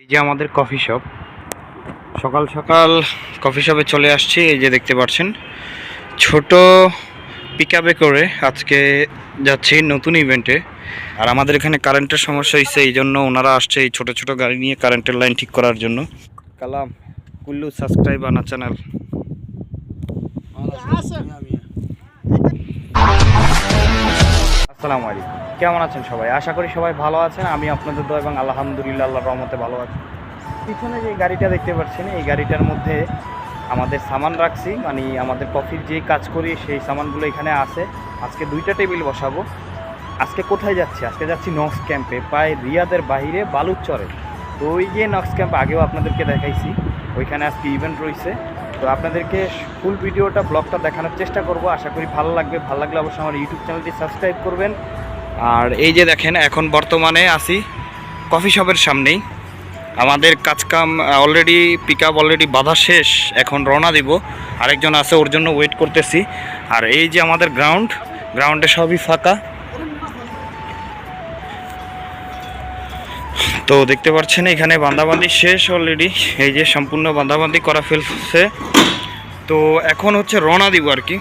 এই যে আমাদের কফি শপ, সকাল সকাল কফি শপে চলে আসছি। এই যে দেখতে পাচ্ছেন ছোট পিকআপে করে আজকে যাচ্ছি নতুন ইভেন্টে। আর আমাদের এখানে কারেন্টের সমস্যা হয়েছে, এই জন্য ওনারা আসছে এই ছোট ছোট গাড়ি নিয়ে কারেন্টের লাইন ঠিক করার জন্য। কালাম কুল্লু সাবস্ক্রাইব আনা চ্যানেল। আসসালামু আলাইকুম, কেমন আছেন সবাই? আশা করি সবাই ভালো আছেন। আমি আপনাদের দোয়া এবং আলহামদুলিল্লাহ আল্লাহর রহমতে ভালো আছি। পিছনে যে গাড়িটা দেখতে পাচ্ছেন, এই গাড়িটার মধ্যে আমাদের সামান রাখছি, মানে আমাদের কফির যে কাজ করি সেই সামানগুলো এখানে আছে। আজকে 2টা টেবিল বসাবো। আজকে কোথায় যাচ্ছি? আজকে যাচ্ছি নক্স ক্যাম্পে, প্রায় রিয়াদের বাইরে বালুচরে। তো ওই যে নক্স ক্যাম্প আগেও আপনাদেরকে দেখাইছি, ওইখানে আজকে ইভেন্ট রয়েছে। তো আপনাদেরকে ফুল ভিডিওটা ব্লগটা দেখানোর চেষ্টা করব, আশা করি ভালো লাগবে। ভালো লাগলে অবশ্যই আমার ইউটিউব চ্যানেলটি সাবস্ক্রাইব করবেন। আর এই যে দেখেন, এখন বর্তমানে আছি কফি শপের সামনেই। আমাদের কাজকাম অলরেডি, পিকআপ অলরেডি বাঁধা শেষ, এখন রওনা দিব। আরেকজন আছে, ওর জন্য ওয়েট করতেছি। আর এই যে আমাদের গ্রাউন্ডে সবই ফাঁকা। তো দেখতে পাচ্ছেন এখানে বাঁধাবাঁধি শেষ অলরেডি, এই যে সম্পূর্ণ বাঁধাবাঁধি করা ফেলছে। তো এখন হচ্ছে রওনা দিব আর কি।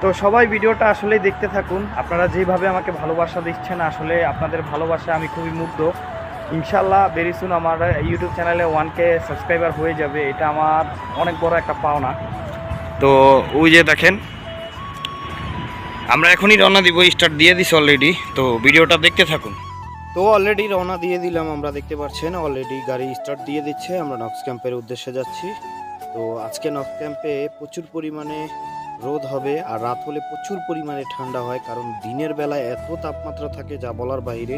তো সবাই ভিডিওটা আসলেই দেখতে থাকুন। আপনারা যেভাবে আমাকে ভালোবাসা দিচ্ছেন, আসলে আপনাদের ভালোবাসা আমি খুবই মুগ্ধ। ইনশাল্লাহ ভেরি সুন আমার ইউটিউব চ্যানেলে 1K সাবস্ক্রাইবার হয়ে যাবে, এটা আমার অনেক বড় একটা পাওনা। তো ওই যে দেখেন, আমরা এখনই রওনা দিব, স্টার্ট দিয়ে দিছি অলরেডি। তো ভিডিওটা দেখতে থাকুন। তো অলরেডি রওনা দিয়ে দিলাম, আমরা দেখতে পাচ্ছেন অলরেডি গাড়ি স্টার্ট দিয়ে দিচ্ছে। আমরা নক্স ক্যাম্পের উদ্দেশ্যে যাচ্ছি। তো আজকে নক্স ক্যাম্পে প্রচুর পরিমাণে রোদ হবে, আর রাত হলে প্রচুর পরিমাণে ঠান্ডা হয়, কারণ দিনের বেলায় এত তাপমাত্রা থাকে যা বলার বাইরে।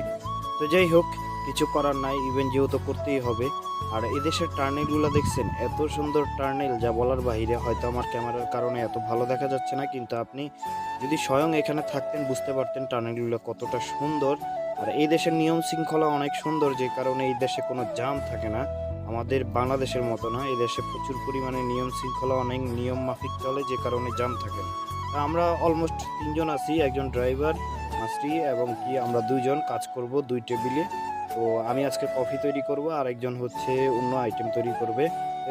তো যাই হোক, কিছু করার নাই, ইভেন্ট যেহেতু করতেই হবে। আর এদেশের টার্নেলগুলো দেখছেন, এত সুন্দর টার্নেল যা বলার বাইরে। হয়তো আমার ক্যামেরার কারণে এত ভালো দেখা যাচ্ছে না, কিন্তু আপনি যদি স্বয়ং এখানে থাকতেন বুঝতে পারতেন টার্নেলগুলো কতটা সুন্দর। আর এই দেশের নিয়ম শৃঙ্খলা অনেক সুন্দর, যে কারণে এই দেশে কোনো জাম থাকে না। আমাদের বাংলাদেশের মতো না, এই দেশে প্রচুর পরিমাণে নিয়ম শৃঙ্খলা অনেক নিয়ম মাফিক চলে, যে কারণে জাম থাকে না। আমরা অলমোস্ট 3জন আছি, একজন ড্রাইভার মাস্ট্রি এবং কি আমরা 2জন কাজ করব 2 টেবিলে। তো আমি আজকে কফি তৈরি করব, আর একজন হচ্ছে অন্য আইটেম তৈরি করবে।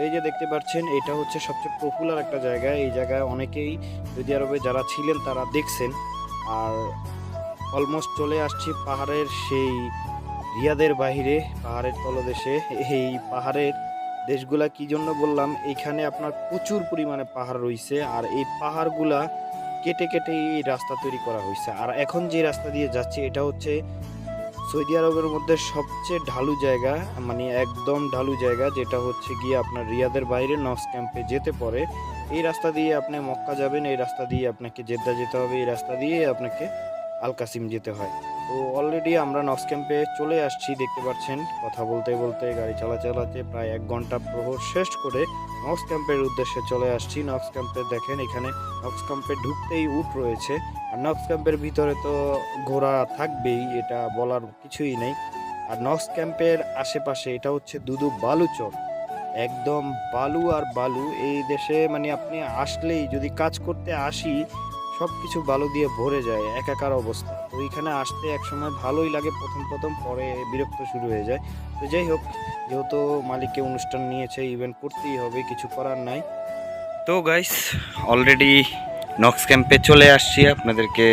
এই যে দেখতে পাচ্ছেন, এটা হচ্ছে সবচেয়ে পপুলার একটা জায়গা। এই জায়গায় অনেকেই সৌদি আরবে যারা ছিলেন তারা দেখছেন। আর অলমোস্ট চলে আসছি পাহাড়ের সেই রিয়াদের বাইরে, পাহাড়ের তলদেশে। এই পাহাড়ের দেশগুলা কি জন্য বললাম, এইখানে আপনার প্রচুর পরিমাণে পাহাড় রয়েছে, আর এই পাহাড়গুলা কেটে কেটে এই রাস্তা তৈরি করা হয়েছে। আর এখন যে রাস্তা দিয়ে যাচ্ছে, এটা হচ্ছে সৌদি আরবের মধ্যে সবচেয়ে ঢালু জায়গা, মানে একদম ঢালু জায়গা, যেটা হচ্ছে গিয়ে আপনার রিয়াদের বাইরে নক্স ক্যাম্পে যেতে পারে। এই রাস্তা দিয়ে আপনি মক্কা যাবেন, এই রাস্তা দিয়ে আপনাকে জেদ্দা যেতে হবে, এই রাস্তা দিয়ে আপনাকে আল কাসিম যেতে হয়। তো অলরেডি আমরা নক্স ক্যাম্পে চলে আসছি, দেখতে পাচ্ছেন। কথা বলতে বলতে, গাড়ি চালাতে প্রায় 1 ঘন্টা প্রহর শেষ করে নক্স ক্যাম্পের উদ্দেশ্যে চলে আসছি। নক্স ক্যাম্পে দেখেন, এখানে নক্স ক্যাম্পে ঢুকতেই উট রয়েছে। আর নক্স ক্যাম্পের ভিতরে তো ঘোড়া থাকবেই, এটা বলার কিছুই নেই। আর নক্স ক্যাম্পের আশেপাশে এটা হচ্ছে দুদু বালুচর, একদম বালু আর বালু। এই দেশে মানে আপনি আসলেই, যদি কাজ করতে আসি, সব কিছু বালু দিয়ে ভরে যায়, একাকার অবস্থা। তো এইখানে আসতে একসময় ভালোই লাগে প্রথম, পরে বিরক্ত শুরু হয়ে যায়। তো যাই হোক, যেহেতু মালিককে অনুষ্ঠান নিয়েছে, ইভেন্ট করতেই হবে, কিছু করার নাই। তো গাইস, অলরেডি নক্স ক্যাম্পে চলে আসছি। আপনাদেরকে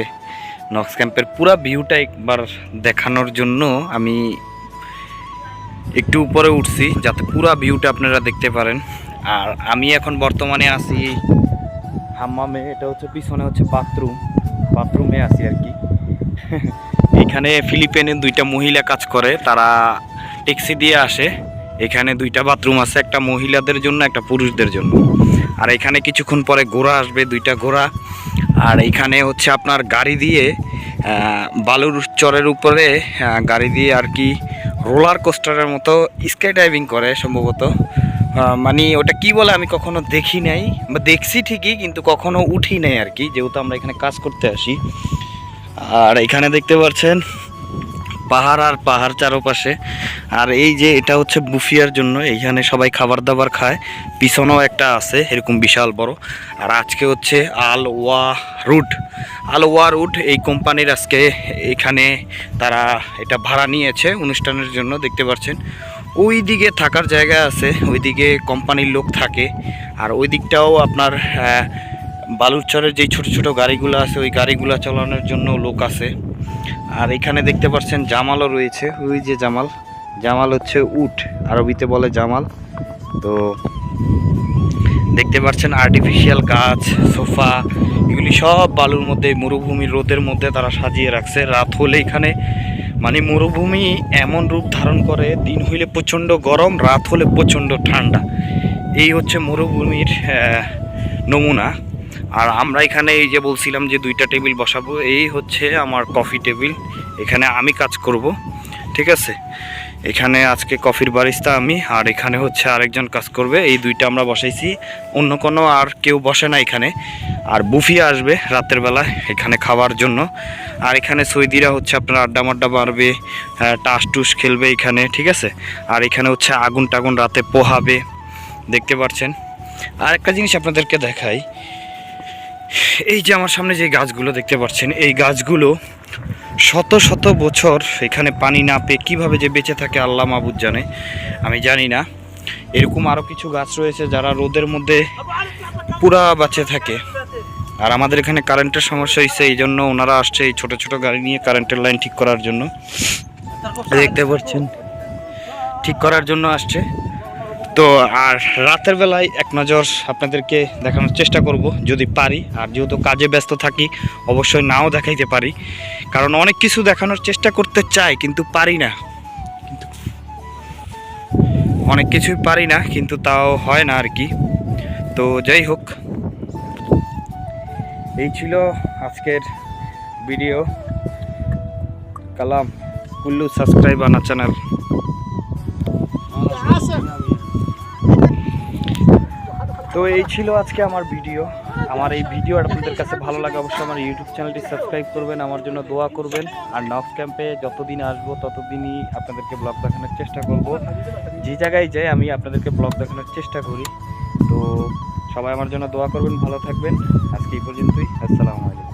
নক্স ক্যাম্পের পুরো ভিউটা একবার দেখানোর জন্য আমি একটু উপরে উঠছি, যাতে পুরো ভিউটা আপনারা দেখতে পারেন। আর আমি এখন বর্তমানে আছি হাম্মামে, এটা হচ্ছে পিছনে হচ্ছে বাথরুমে আছি আর কি। এখানে ফিলিপিনে 2টা মহিলা কাজ করে, তারা ট্যাক্সি দিয়ে আসে। এখানে 2টা বাথরুম আছে, একটা মহিলাদের জন্য, একটা পুরুষদের জন্য। আর এখানে কিছুক্ষণ পরে ঘোড়া আসবে, 2টা ঘোড়া। আর এখানে হচ্ছে আপনার গাড়ি দিয়ে বালুর চরের উপরে গাড়ি দিয়ে আর কি রোলার কোস্টারের মতো স্কাই ডাইভিং করে সম্ভবত। মানে ওটা কি বলে আমি কখনো দেখি নাই, বা দেখছি ঠিকই কিন্তু কখনো উঠি নাই আর কি, যেহেতু আমরা এখানে কাজ করতে আসি। আর এখানে দেখতে পাচ্ছেন পাহাড় আর পাহাড় চারপাশে। আর এই যে এটা হচ্ছে বুফিয়ার জন্য, এইখানে সবাই খাবার দাবার খায়। পিছনেও একটা আছে এরকম বিশাল বড়। আর আজকে হচ্ছে আল ওয়া রুট এই কোম্পানির আজকে এখানে তারা এটা ভাড়া নিয়েছে অনুষ্ঠানের জন্য, দেখতে পাচ্ছেন। ওই দিকে থাকার জায়গা আছে, ওইদিকে কোম্পানির লোক থাকে। আর ওই দিকটাও আপনার বালুরচরের যেই ছোট ছোট গাড়িগুলো আছে ওই গাড়িগুলো চালানোর জন্য লোক আছে। আর এখানে দেখতে পাচ্ছেন জামালও রয়েছে, ওই যে জামাল, জামাল হচ্ছে উট, আরবিতে বলে জামাল। তো দেখতে পাচ্ছেন আর্টিফিশিয়াল গাছ, সোফা, এগুলি সব বালুর মধ্যে, মরুভূমির রোদের মধ্যে তারা সাজিয়ে রাখছে। রাত হলে এখানে মানে মরুভূমি এমন রূপ ধারণ করে, দিন হইলে প্রচণ্ড গরম, রাত হলে প্রচণ্ড ঠান্ডা। এই হচ্ছে মরুভূমির নমুনা। আর আমরা এখানে এই যে বলছিলাম যে 2টা টেবিল বসাবো, এই হচ্ছে আমার কফি টেবিল, এখানে আমি কাজ করব, ঠিক আছে। এখানে আজকে কফির বারিস্তা আমি, আর এখানে হচ্ছে আরেকজন কাজ করবে। এই 2টা আমরা বসাইছি, অন্য কোনো আর কেউ বসে না এখানে। আর বুফিয়া আসবে রাতের বেলায় এখানে খাওয়ার জন্য। আর এখানে সৌদিরা হচ্ছে আপনার আড্ডা মাড্ডা মারবে, টাস টুস খেলবে এখানে, ঠিক আছে। আর এখানে হচ্ছে আগুন টাগুন রাতে পোহাবে, দেখতে পাচ্ছেন। আর একটা জিনিস আপনাদেরকে দেখাই, এই যে আমার সামনে যে গাছগুলো দেখতে পাচ্ছেন, এই গাছগুলো শত শত বছর এখানে পানি না পেয়ে কীভাবে যে বেঁচে থাকে আল্লাহ মাবুদ জানে, আমি জানি না। এরকম আরও কিছু গাছ রয়েছে যারা রোদের মধ্যে পুরা বাঁচে থাকে। আর আমাদের এখানে কারেন্টের সমস্যা হয়েছে, এই জন্য ওনারা আসছে এই ছোটো ছোটো গাড়ি নিয়ে কারেন্টের লাইন ঠিক করার জন্য, দেখতে পাচ্ছেন, ঠিক করার জন্য আসছে। তো আর রাতের বেলায় এক নজর আপনাদেরকে দেখানোর চেষ্টা করব যদি পারি। আর যেহেতু কাজে ব্যস্ত থাকি অবশ্যই নাও দেখাইতে পারি, কারণ অনেক কিছু দেখানোর চেষ্টা করতে চাই কিন্তু পারি না, অনেক কিছুই পারি না, কিন্তু তাও হয় না আর কি। তো যাই হোক, এই ছিল আজকের ভিডিও। কালাম কুল্লু সাবস্ক্রাইব আনা চ্যানেল। তো এই ছিল আজকে আমার ভিডিও। আমার এই ভিডিও আপনাদের কাছে ভালো লাগে অবশ্যই আমার ইউটিউব চ্যানেলটি সাবস্ক্রাইব করবেন, আমার জন্য দোয়া করবেন। আর নক্স ক্যাম্পে যতদিন আসবো ততদিনই আপনাদেরকে ব্লগ দেখানোর চেষ্টা করব। যে জায়গায় যাই আমি আপনাদেরকে ব্লগ দেখানোর চেষ্টা করি। তো সবাই আমার জন্য দোয়া করবেন, ভালো থাকবেন। আজকে এই পর্যন্তই, আসসালামু আলাইকুম।